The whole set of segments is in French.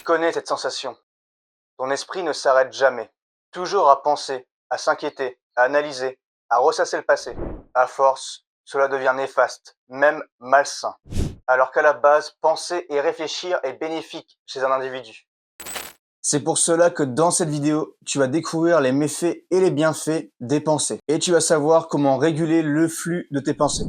connais cette sensation. Ton esprit ne s'arrête jamais. Toujours à penser, à s'inquiéter, à analyser, à ressasser le passé. À force, cela devient néfaste, même malsain. Alors qu'à la base, penser et réfléchir est bénéfique chez un individu. C'est pour cela que dans cette vidéo, tu vas découvrir les méfaits et les bienfaits des pensées. Et tu vas savoir comment réguler le flux de tes pensées.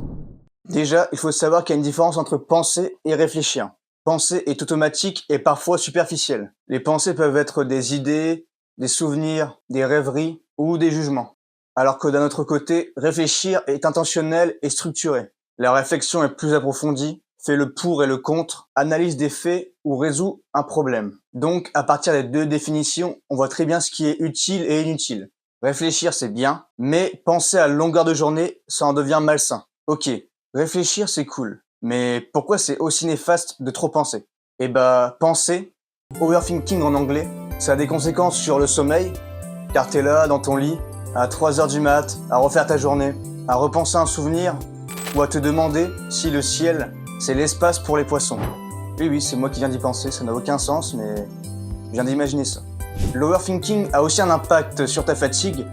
Déjà, il faut savoir qu'il y a une différence entre penser et réfléchir. Penser est automatique et parfois superficielle. Les pensées peuvent être des idées, des souvenirs, des rêveries ou des jugements. Alors que d'un autre côté, réfléchir est intentionnel et structuré. La réflexion est plus approfondie, fait le pour et le contre, analyse des faits ou résout un problème. Donc, à partir des deux définitions, on voit très bien ce qui est utile et inutile. Réfléchir, c'est bien, mais penser à longueur de journée, ça en devient malsain. Ok, réfléchir, c'est cool. Mais pourquoi c'est aussi néfaste de trop penser? Eh bah, penser, overthinking en anglais, ça a des conséquences sur le sommeil, car t'es là, dans ton lit, à 3h du mat, à refaire ta journée, à repenser un souvenir, ou à te demander si le ciel, c'est l'espace pour les poissons. Oui, c'est moi qui viens d'y penser, ça n'a aucun sens, mais je viens d'imaginer ça. L'overthinking a aussi un impact sur ta fatigue,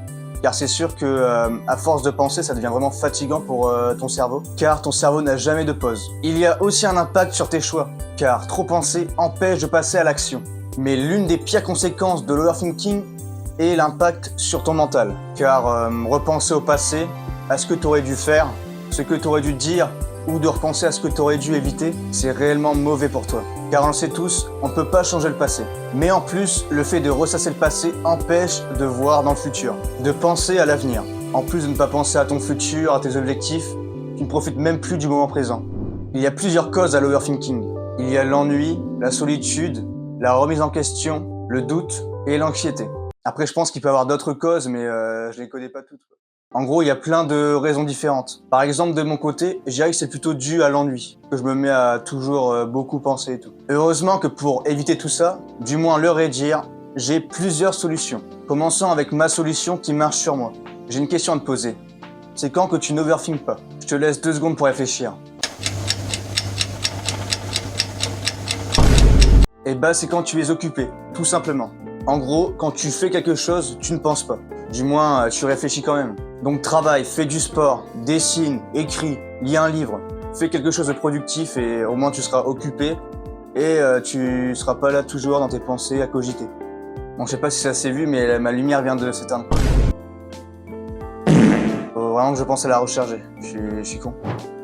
car c'est sûr que à force de penser, ça devient vraiment fatigant pour ton cerveau, car ton cerveau n'a jamais de pause. Il y a aussi un impact sur tes choix, car trop penser empêche de passer à l'action. Mais l'une des pires conséquences de l'overthinking est l'impact sur ton mental, car repenser au passé, à ce que tu aurais dû faire, ce que tu aurais dû dire, ou de repenser à ce que tu aurais dû éviter, c'est réellement mauvais pour toi. Car on le sait tous, on ne peut pas changer le passé. Mais en plus, le fait de ressasser le passé empêche de voir dans le futur, de penser à l'avenir. En plus de ne pas penser à ton futur, à tes objectifs, tu ne profites même plus du moment présent. Il y a plusieurs causes à l'overthinking. Il y a l'ennui, la solitude, la remise en question, le doute et l'anxiété. Après, je pense qu'il peut y avoir d'autres causes, mais je les connais pas toutes. En gros, il y a plein de raisons différentes. Par exemple, de mon côté, je dirais que c'est plutôt dû à l'ennui, que je me mets à toujours beaucoup penser et tout. Heureusement que pour éviter tout ça, du moins le réduire, j'ai plusieurs solutions. Commençons avec ma solution qui marche sur moi. J'ai une question à te poser. C'est quand que tu n'overthink pas? Je te laisse 2 secondes pour réfléchir. Et bah, c'est quand tu es occupé, tout simplement. En gros, quand tu fais quelque chose, tu ne penses pas. Du moins, tu réfléchis quand même. Donc travaille, fais du sport, dessine, écris, lis un livre, fais quelque chose de productif et au moins tu seras occupé et tu seras pas là toujours dans tes pensées à cogiter. Bon, je sais pas si ça s'est vu, mais ma lumière vient de s'éteindre. Faut vraiment que je pense à la recharger, je suis con.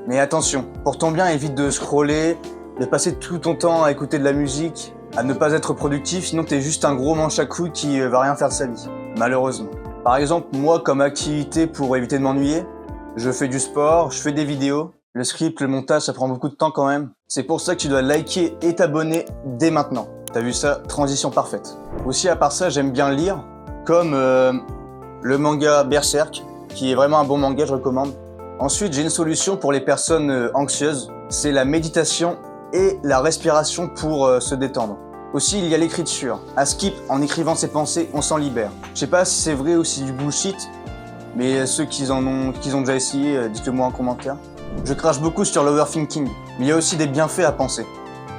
Mais attention, pour ton bien, évite de scroller, de passer tout ton temps à écouter de la musique, à ne pas être productif, sinon t'es juste un gros manche à couilles qui va rien faire de sa vie, malheureusement. Par exemple, moi, comme activité pour éviter de m'ennuyer, je fais du sport, je fais des vidéos. Le script, le montage, ça prend beaucoup de temps quand même. C'est pour ça que tu dois liker et t'abonner dès maintenant. T'as vu ça? Transition parfaite. Aussi, à part ça, j'aime bien lire, comme le manga Berserk, qui est vraiment un bon manga, je recommande. Ensuite, j'ai une solution pour les personnes anxieuses. C'est la méditation et la respiration pour se détendre. Aussi, il y a l'écriture. À Skip, en écrivant ses pensées, on s'en libère. Je sais pas si c'est vrai ou si c'est du bullshit, mais ceux qui ont déjà essayé, dites-le moi en commentaire. Je crache beaucoup sur l'overthinking, mais il y a aussi des bienfaits à penser.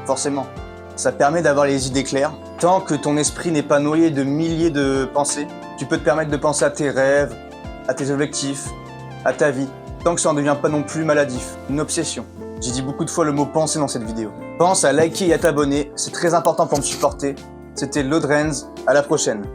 Forcément. Ça permet d'avoir les idées claires. Tant que ton esprit n'est pas noyé de milliers de pensées, tu peux te permettre de penser à tes rêves, à tes objectifs, à ta vie. Tant que ça ne devient pas non plus maladif, une obsession. J'ai dit beaucoup de fois le mot penser dans cette vidéo. Pense à liker et à t'abonner, c'est très important pour me supporter. C'était Lodrenz, à la prochaine.